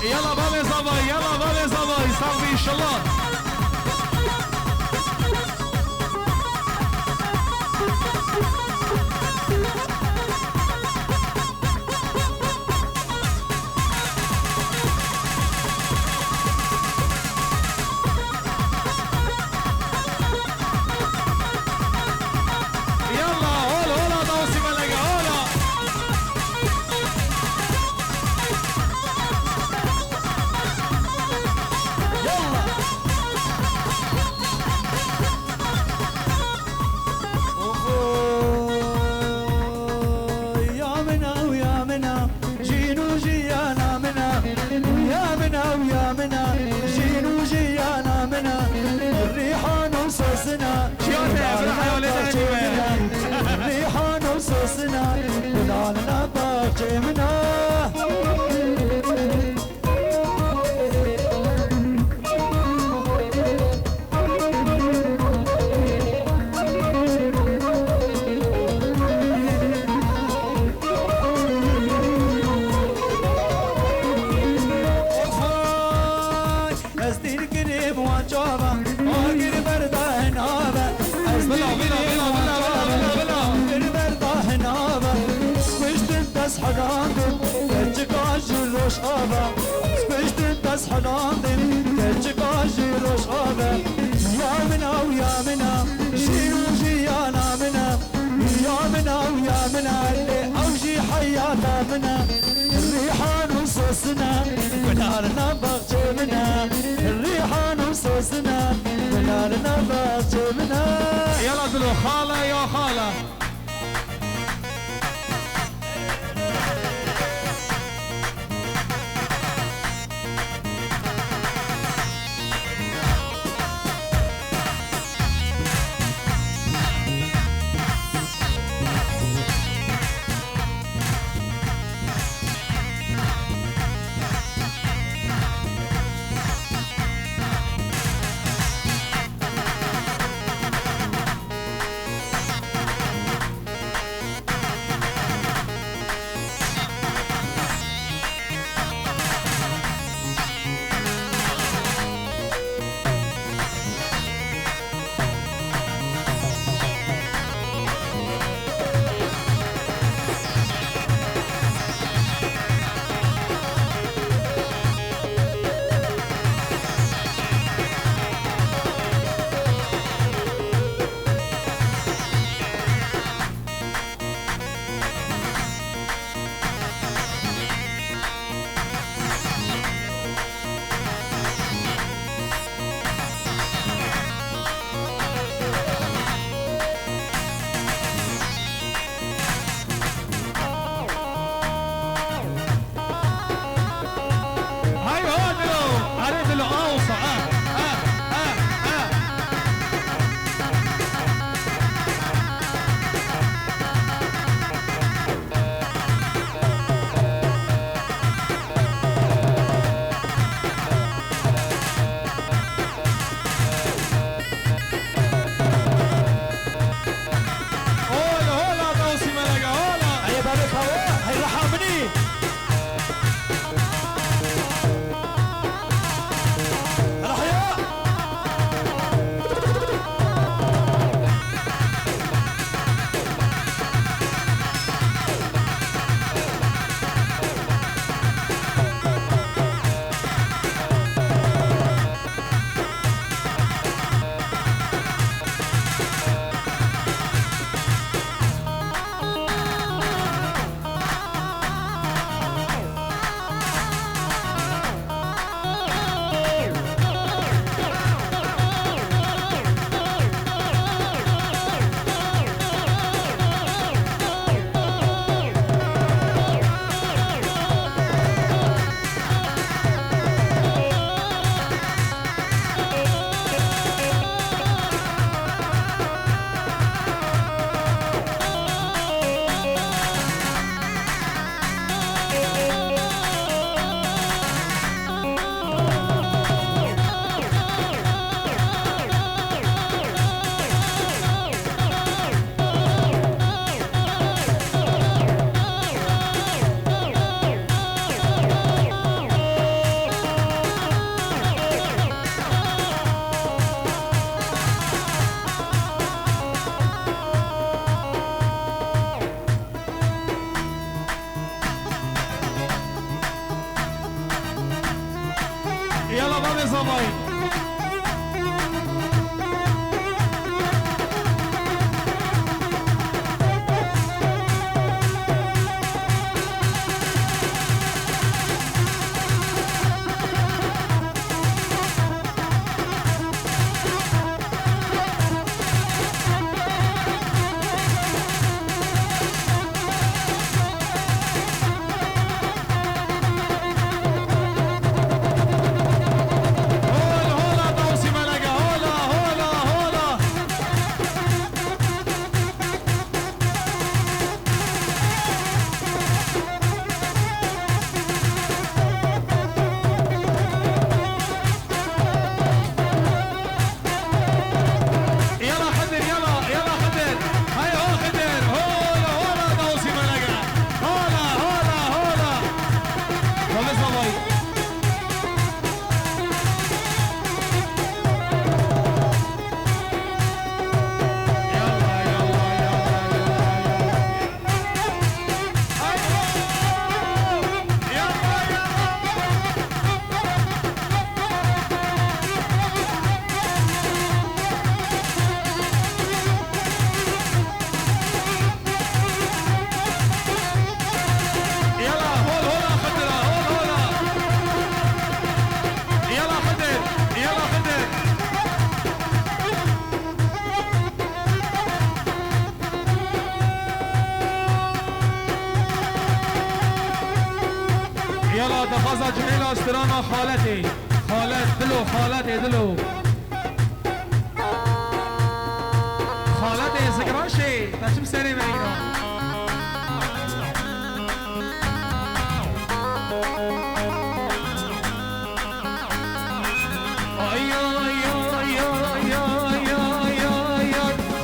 يلا بابي صباي يلا بابي صباي صبي ان شاء الله. يلا قولوا خالة يا خالة. يلا بابي زباين يلا تفاصيل جميلة استرانا خالتي خالت دلو خالتي دلو خالتي زقراشي تشم سري معينا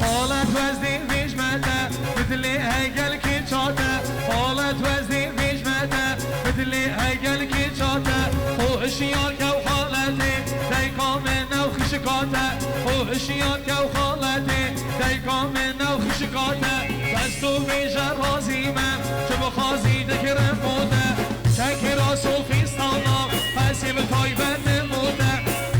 خالت وزني مش متى مثلي هيكل كيتشاتا خالت وزني مش متى مثلي هيكل كيتشاتا هو اشياك وخالتي دايكا منا وخشكاتا هو اشياك وخالتي دايكا منا وخشكاتا بس تو بيجا رازيما شبو خازي دكرم موتا شاكي راسو في ستانا قاسم طيبة نموتا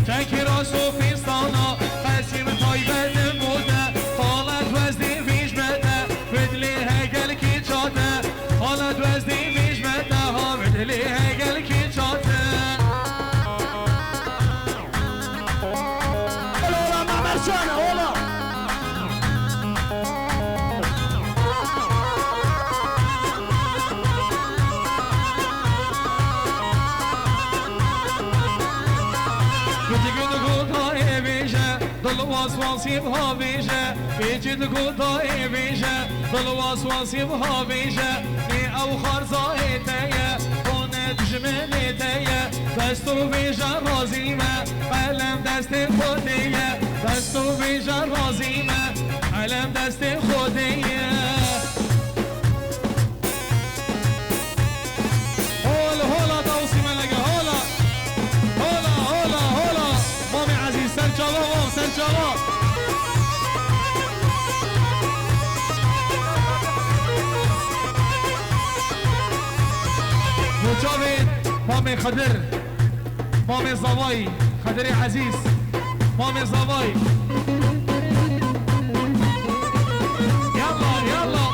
شاكي راسو في ستانا قاسم طيبة نموتا خالت وزني فيش متا بدلي هيكل كيتشاتا خالت وزني فيش متا ها بدلي هيكل كيتشاتا هلا مع مرشانة هلا ضل واسواسي بها بيجا بيجي تقول ضاي بيجا ضل واسواسي بها بيجا مي او خرزاي تايا كونت جمني تايا دستو بيجا رازيما قلم دست خوديا دستو بيجا رازيما قلم دست خوديا هولا هولا دوسي ملقا هولا هولا هولا هولا مامي عزيز سنجابا سنجابا مجاوب مامي خضر مامي زواي خضري عزيز مامي زواي يلا يلا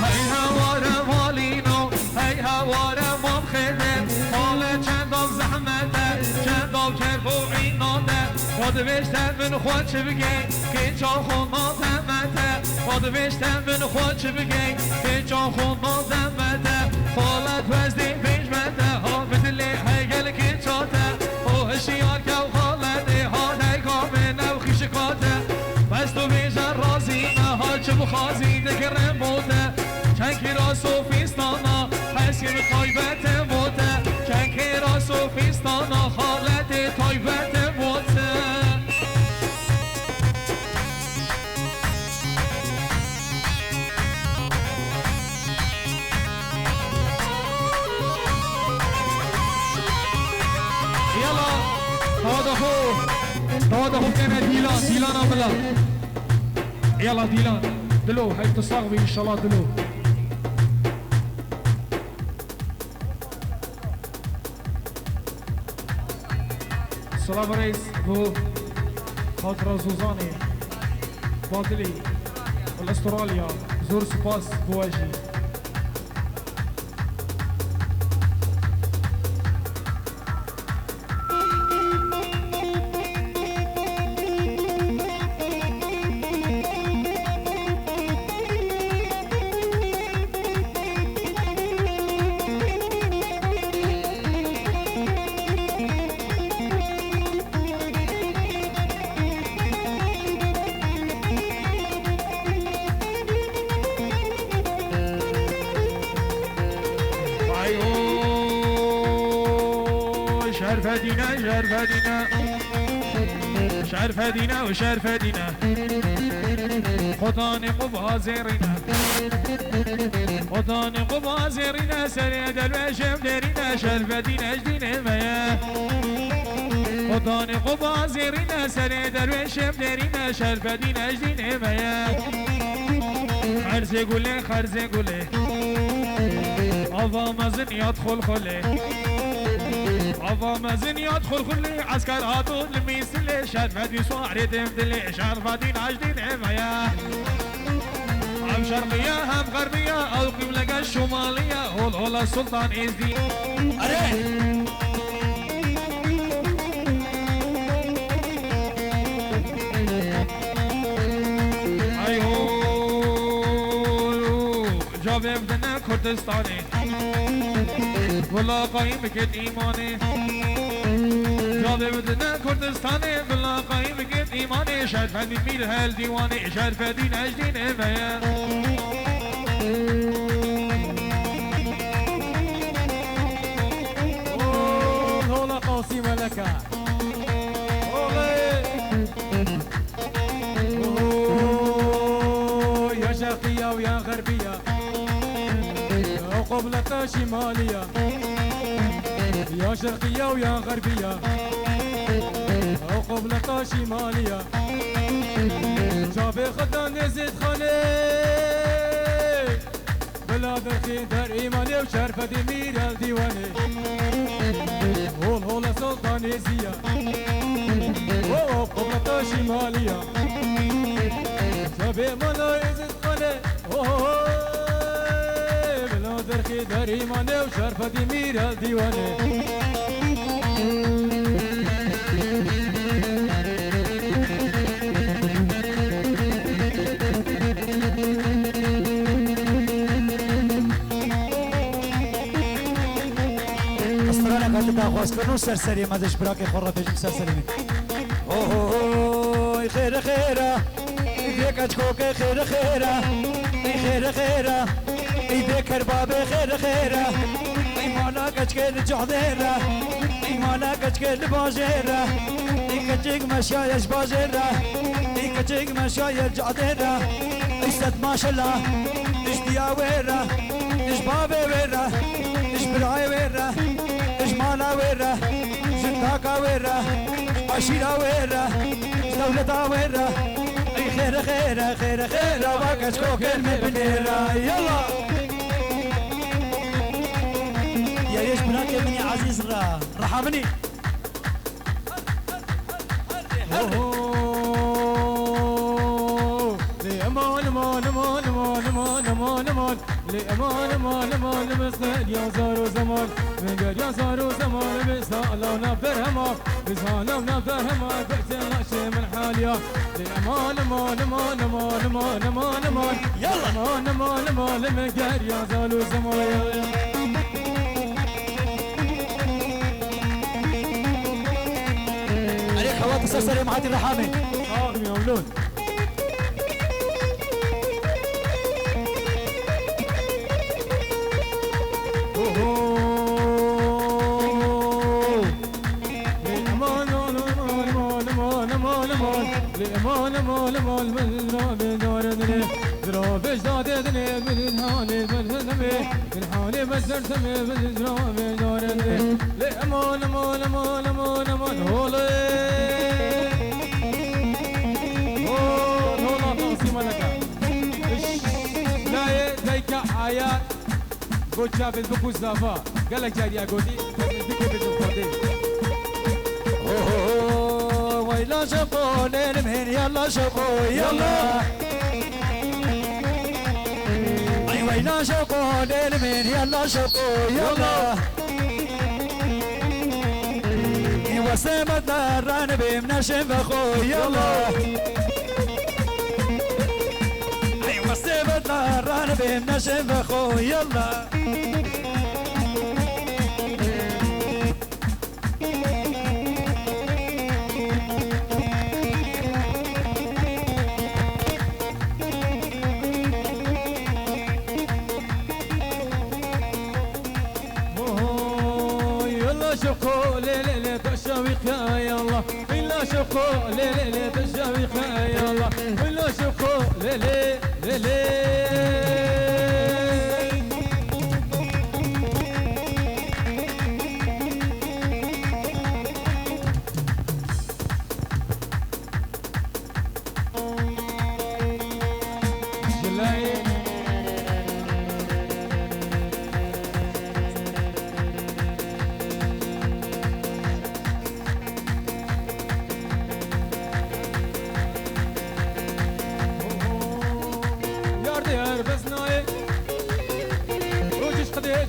هاي هوارا مالينو هاي هوارا مام خدر حالا چندان زحمته چندان کربو عینانه واد وشتن من خود چه بگی که جان خون مازمته واد وشتن من خود چه بگی که جان خون مازمته خالت وزدی پیش مده ها بدلی هیگل که چاته او هشیار که و خالته ها دیگاه نو خیشکاته بس تو بیجر رازیمه ها چه بخوازی دکرم بوده چنکی را صوفیستانا حسیم طایبت بوده چنکی را صوفیستانا خالت طایبت بوده يلا هذا هو كان ديلان عملا يلا ديلان دلو هاي تصاغبي ان شاء الله دلو سلام رئيس بو خاطر زوزاني باطلي والاستراليا زور سباس بواجي شعر فدينا وشعر فدينا خطاني قبها زيرنا خطاني قبها زيرنا سريد الوشم ديرنا شعر فدينا جدينا ميا خطاني قبها زيرنا سريد الوشم ديرنا شعر فدينا جدينا ميا خرزي قولي خرزي قولي أضا مزن يدخل خلي أضا مزن يدخل خلي عسكر هاتون الميسلي شرفتي صاحري تمثلي شرفتي ناجدين عمايا هم شرقية هم غربية أو قبلة الشمالية هول هول السلطان إزدي جاب بدنا كردستاني ولا قايم كت إيماني جاب بدنا كردستاني ولا قايم كت إيماني شرفة دي ميل هال ديواني شرفة دي نجدين إمايا هولا قاسي ملكة يا شرقية ويا غربية قبلة شمالية يا شرقية ويا غربية قبلة شمالية جابي خدان زيد خالي بلاد الخير در إيماني وشرفة مير الديواني هول هول سلطان زيا قبلة شمالية جابي مالا زيد خالي درخي در ایمانه و شرفتی میره دیوانه استرانا قد تاخواز کنو سرسری مدش براک خورا پیجم سرسری اوه خیر خیره دیکت کوک خیر خیره خیر خیره ای بکر باب خیر خیره ایمانا کچکل جهدره ایمانا کچکل باجره ای کچک مشایش باجره ای کچک مشایش جهدره ایست ماشالله اش بیا وره اش باب وره اش برای وره اش مالا وره جتاکا وره عشیرا وره دولتا وره ای خیر خیره خیر خیره واکش کوکل مبنیره یلا يا ليش بناك مني عزيز رحمني لأمان مان مان مان مان مان مان لأمان مان مان مسنا يا زارو زمان من قال يا زارو زمان بسالة ونبدرهما بسالة ونبدرهما بقتل شيء من حاليا لأمان مان مان مان مان مان مان يلا مان مان مان من قال يا زارو زمان عليك سرسري معادي الرحامي يا ولود لأمان مال مال من رابي داردني ذرابش دادني من حالي من حالي بزرتمي من رابي داردني لأمان مال مال مال مال هولي هولا قاسي ملكة لا ديك آيات قد شافت بكوز لافا قالك جاري أقودي بكي بجم فردي ويلا شوقو للمهن يلا شوقو يلا اي ويلا شوقو للمهن يلا شوقو يلا وسمت دران بمنشن بخو يلا اي وسمت دران بمنشن بخو يلا شوقو ليلة تشاويخ يا الله إلا شوقو ليلة تشاويخ يا الله إلا شوقو ليلة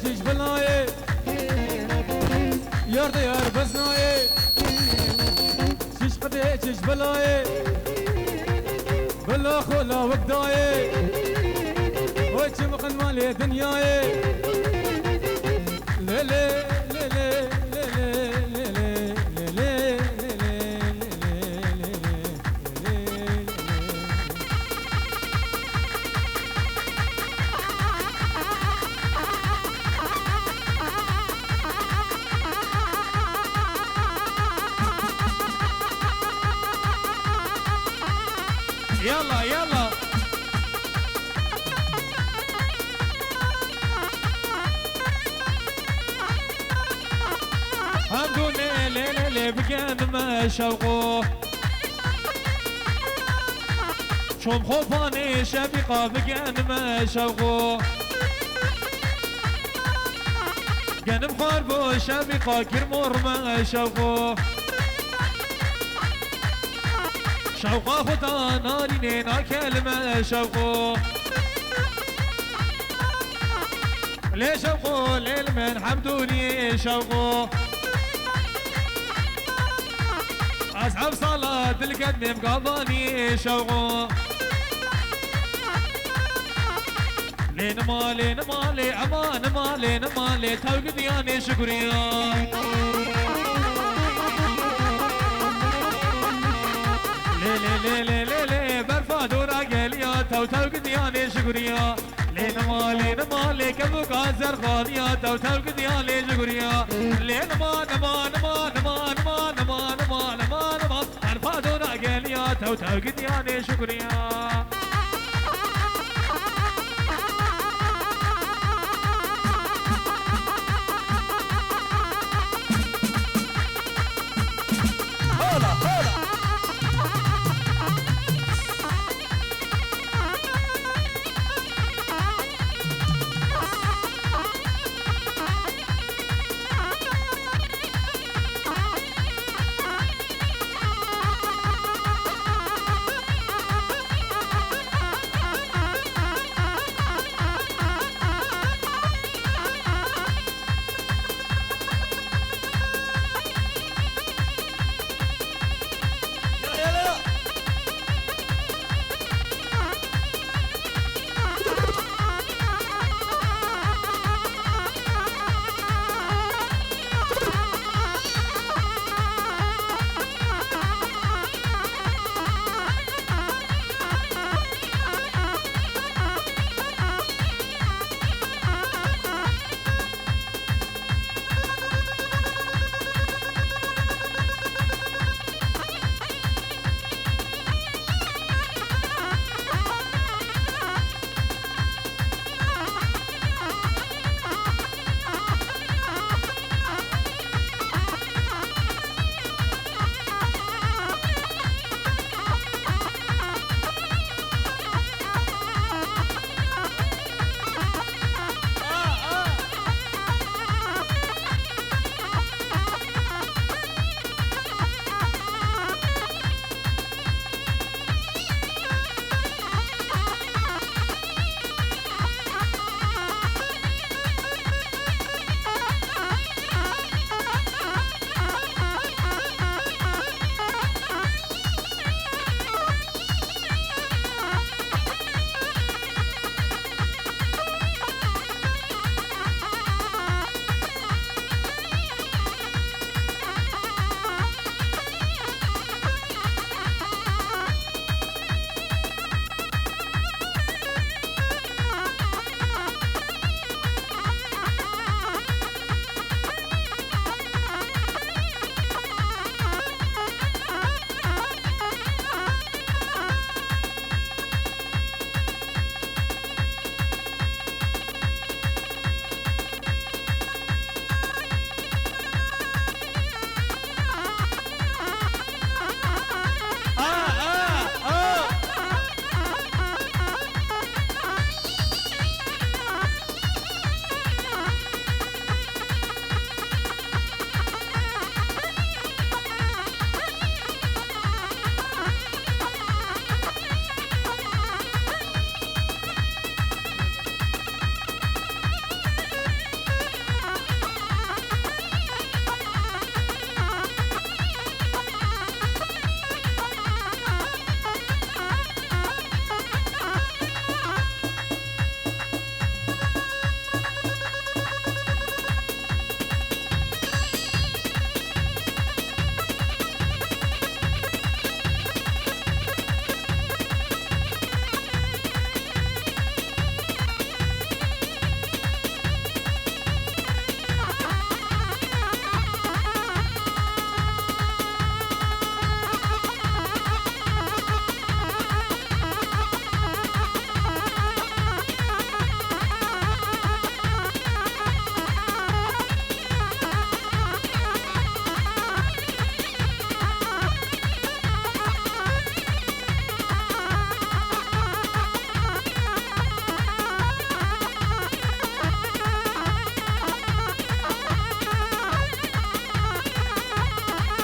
جيش بلاي يارد يار بزناي شيش قدي جيش بلاي بلا خولا وقداي وجه مخن مالي دنياي ليلي ليلي ليلي ليلي يلا يلا حمدوني ليلي بقان ما شوقو شوم خوفاني شبيقة بقان ما شوقو قنم خاربو شبيقة كرمور ما شوقو شوقا خدا ناريني كلمة شوقو ليه شوقو للمن حمدوني شوقو أصحاب صلاة القدم مقاضاني شوقو لين مالي أمان مالي توقد ياني شكريا ليلي برفا دورا قليا تو قدياني شكريا لين مالي كبو قازر خاليا تو قدياني شكريا لين ما برفا دورا قليا تو قدياني شكريا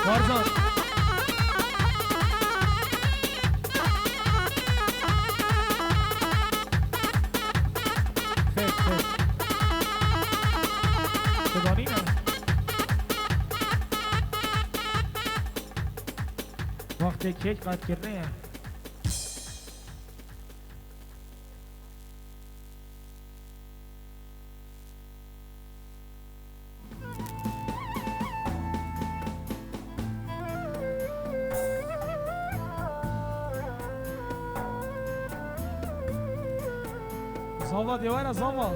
بارزان خیر خیر بدانی نه وقت کیک قطع کرده زاوا دیوانه زاوا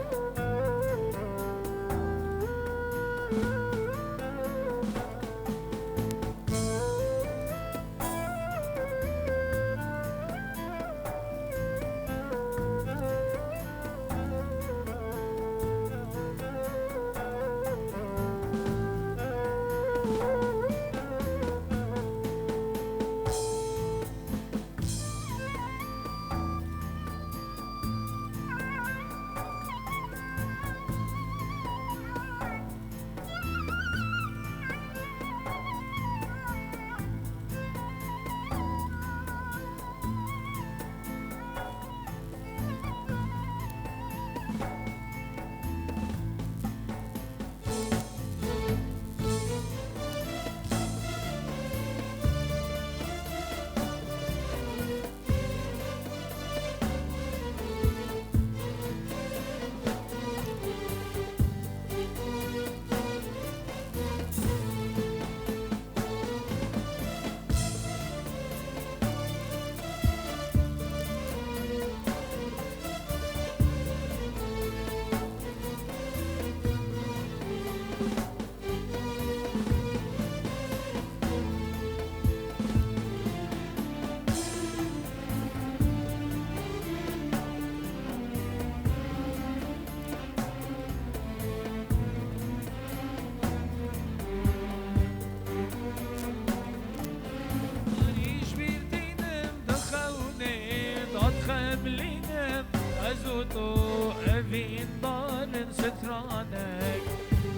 تو اوین دارن سترانک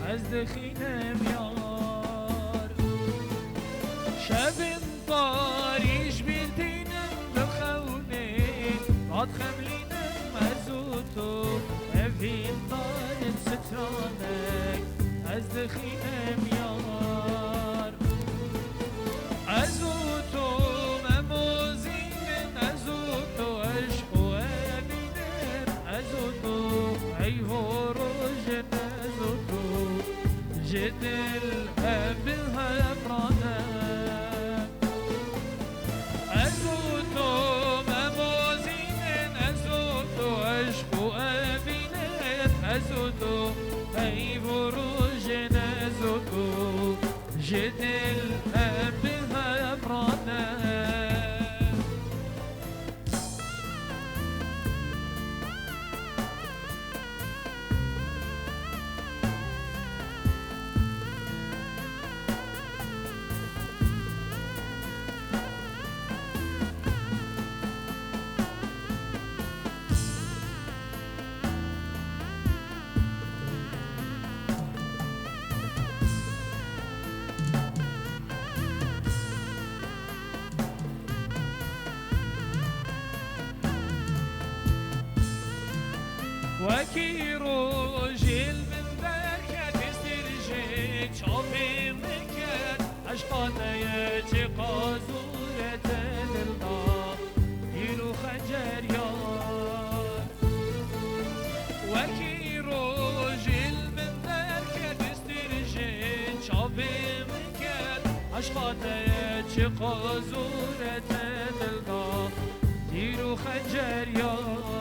از دخینم یار شبین داریش بیردینم دخونه داد خملینم از تو اوین دارن سترانک از دخینم یار از تو مموزینم از تو عشق ای هروج نزوتو جدل أبها يقرانا أزوتو مموزين أزوتو عشق أبينا أزوتو ای هروج نزوتو جدل أبها يقرانا وكي روجل من ذاك تسترجي تشوفي مكان عشقانا ياتي قازورة للنار يلو خنجر يار وكي روجل من ذاك تسترجي تشوفي مكان عشقانا ياتي قازورة للنار يلو خنجر يار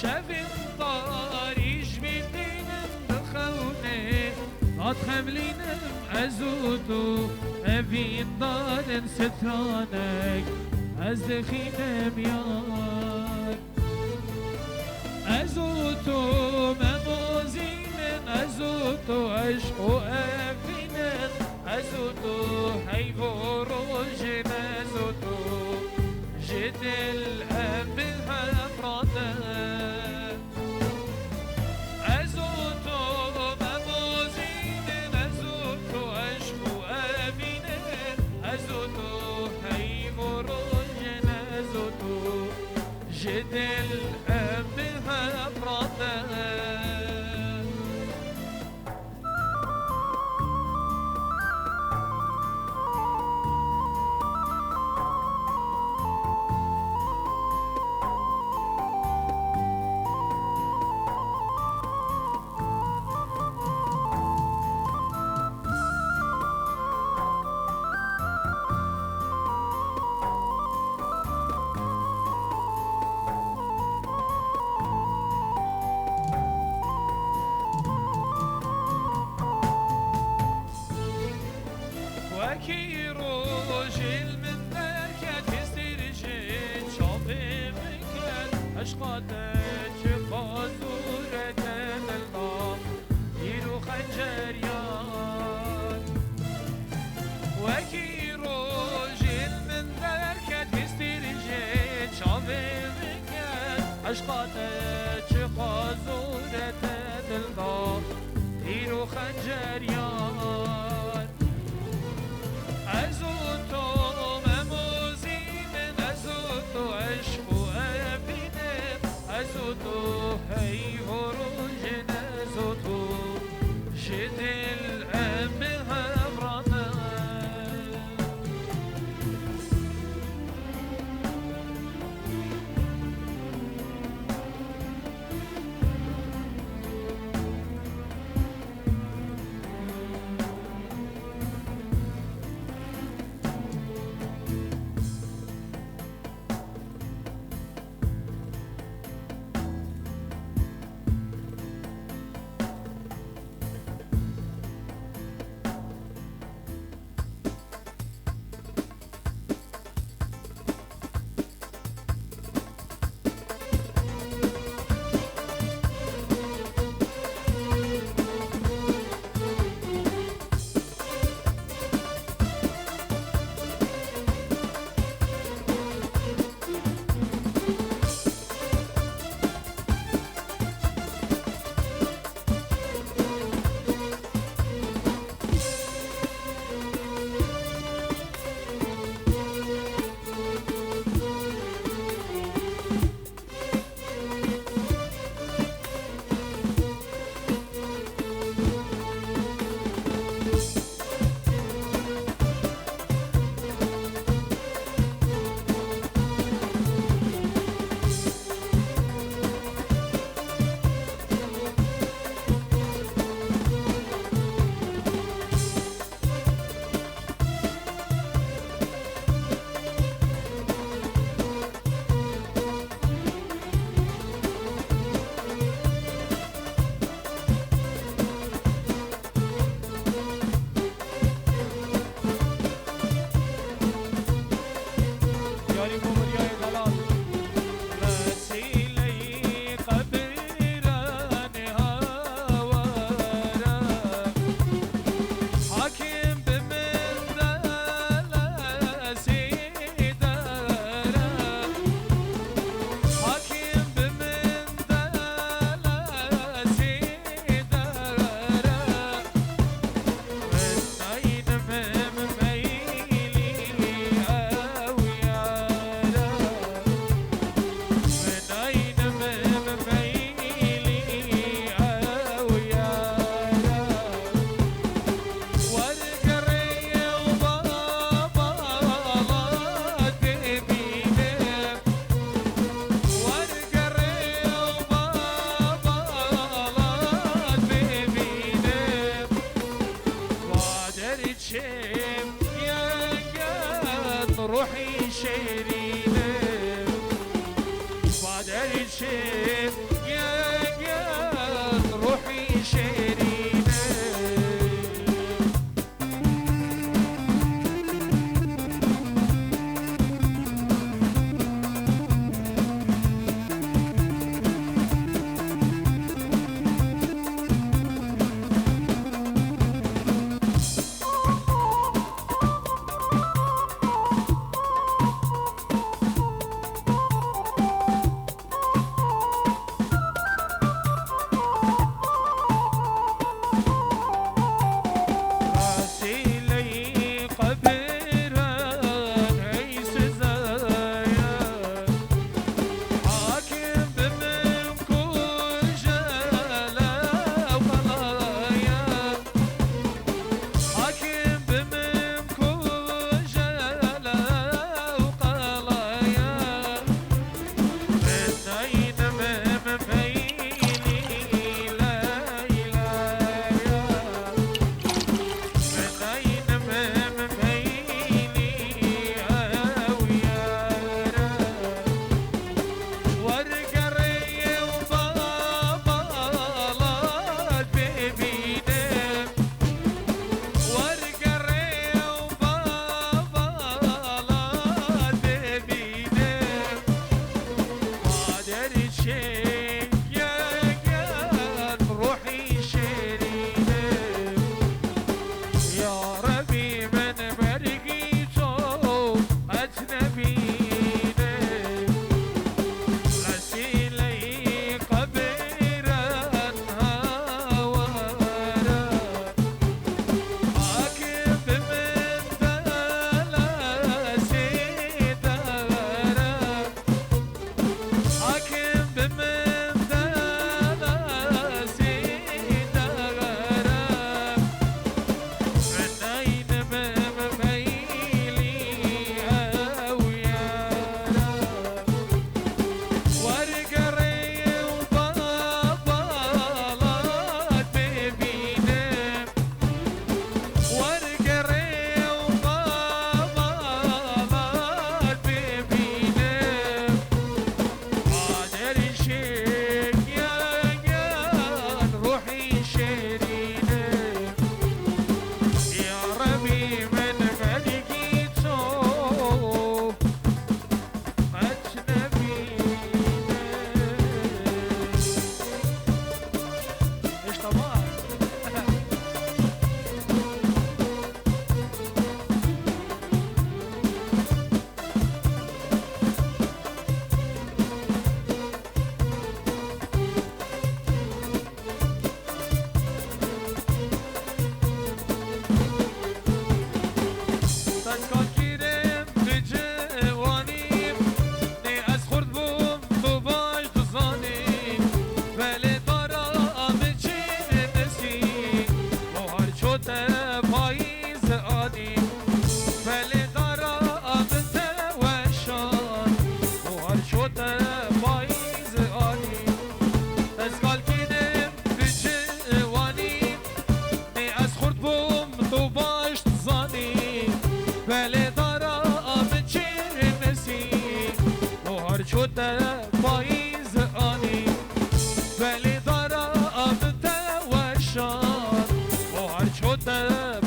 شبین داریش بیدینم دخونه داد خملینم از تو اوین دارن سترانک از دخینم یار از تو مموزینم از تو عشق و اوینم از تو حیو و روژن از تو جدل أبها أفرادا أزوتو مموزين أزوتو عشق وكي روجل من دركة استرجل شاطئ مكان أشقاتك قازورة الماء يرو خنجر يار وكي روجل من دركة استرجل شاطئ مكان أشقاتك قازورة الماء يرو خنجر يار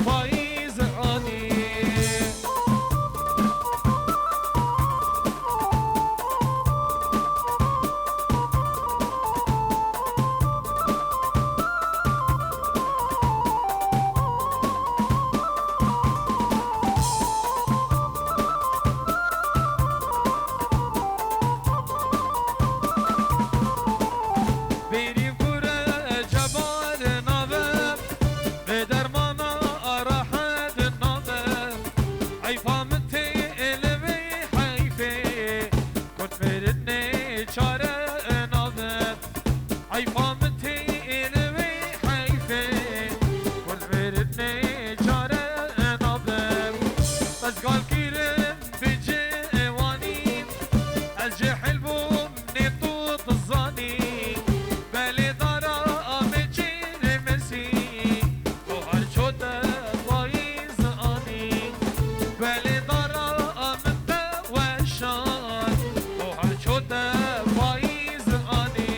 پاییز آنی بریم کوره جبال نابم به درمانا راحت نابم ای فامت علوی حیفه کت فرنه چاره نابم ای فامت علوی حیفه کت فرنه چاره نابم بس قال كيرم بجواني الجحل بوم نطوط الظاني بالي ضرا بجير مسي وهر شوتا بايز اني بالي ضرا متوشان وهر شوتا بايز اني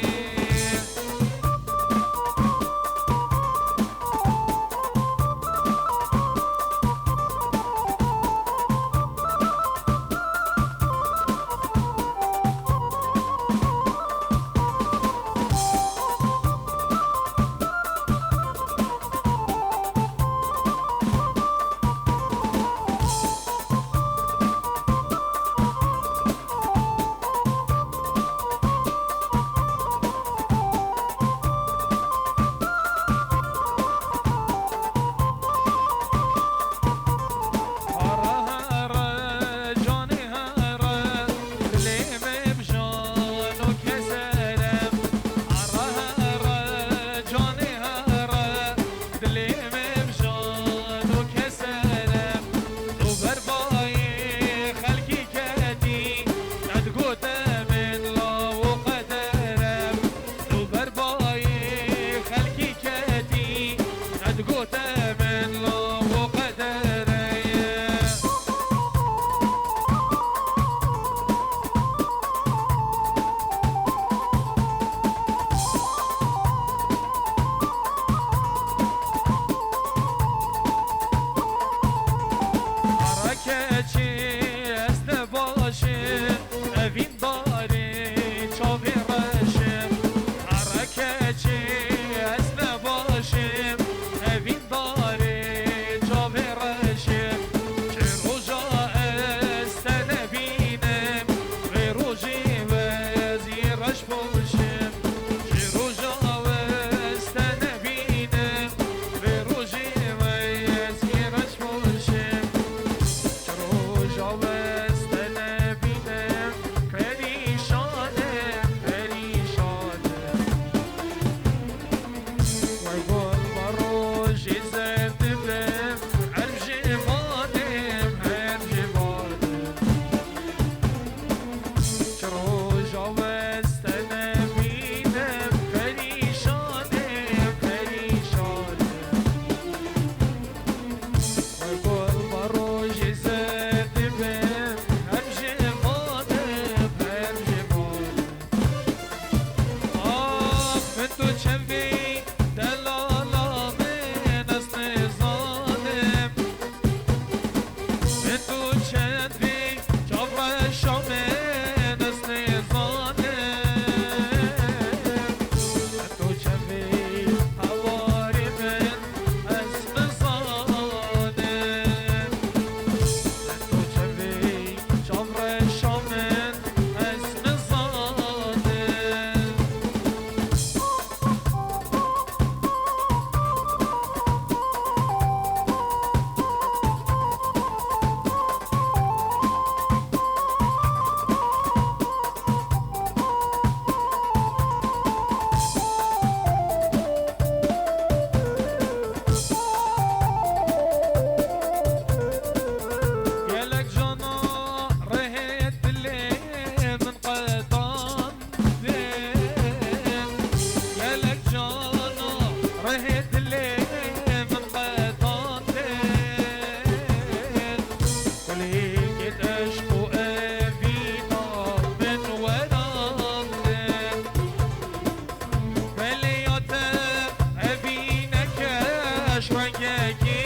رنگکی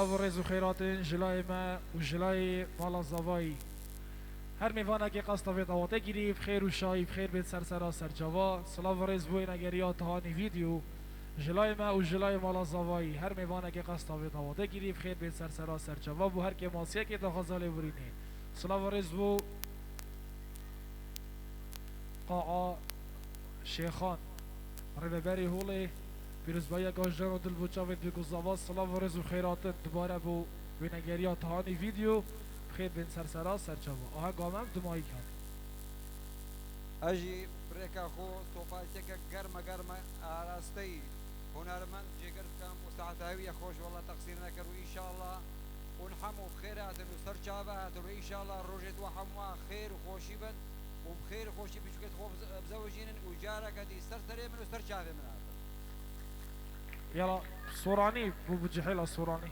صلاة و رز و خیرات جلای ما و جلای مالا زوایی هر میوانه که قصد به دواته گیری بخیر و شایی بخیر بید سرسرا سرجوا صلاة و رز بوی نگریات هانی ویدیو جلای ما و جلای مالا زوایی هر میوانه که قصد به دواته گیری بخیر بید سرسرا سرجوا و هر که ماسیه که تخزاله برینه صلاة و رز بو قاعا شیخان رهبری هولی پیروزبایی گاجدار و دل بوچاوید بگو زواز صلاة و رز و خیرات دوباره بو بینگریات هانی ویدیو خیر بین سرسرا سرچاوا آها گامم دمایی کرد اجی برکا خو صوفاتی که گرم آراستی هنرمند جگر کم و ساعتهایی خوش والله تقصیر نکرد و انشالله ونحمو بخيرات وسرچاوات و انشالله روجت وحموا خیر و خوشی بن و بخیر خوشی بشکت خوب بزوجین و جارك دي سرسري من وسرچاوي من هذا يلا صوراني بو جحيل الصوراني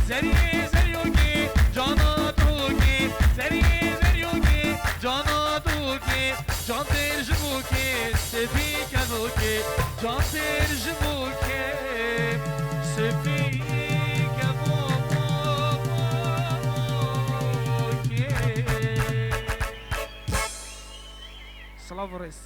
زری زریوگی جانا توگی زری زریوگی جبوكي جاتر جبوكي سفيك بوكي سلافوريس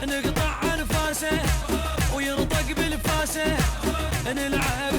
نقطع انفاسه وينطق بالفاسه نلعب